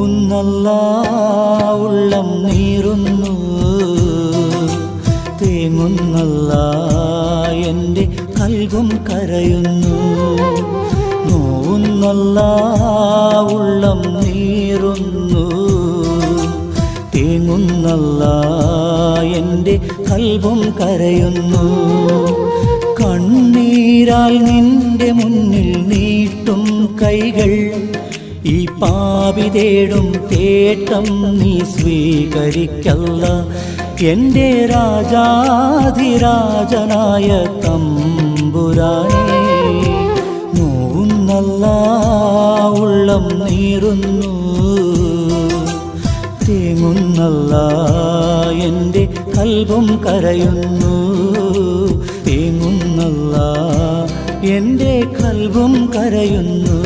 നോവുന്നല്ല ഉള്ളം നീറുന്നു, തേങ്ങുന്നല്ല എൻ്റെ കൽബും കരയുന്നു. നോവുന്നല്ല ഉള്ളം നീറുന്നു, തേങ്ങുന്നല്ല എൻ്റെ കൽബും കരയുന്നു. കണ്ണീരാൽ നിന്റെ മുന്നിൽ നീട്ടും കൈകൾ, ഈ പാപി തേടും തേട്ടം നീ സ്വീകരിക്കല്ല. എൻ്റെ രാജാധിരാജനായ തമ്പുരാനേ, നോവുന്നല്ല ഉള്ളം നീറുന്നു, തേങ്ങുന്നല്ല എൻ്റെ കൽബും കരയുന്നു. തേങ്ങുന്നല്ല എൻ്റെ കൽബും കരയുന്നു.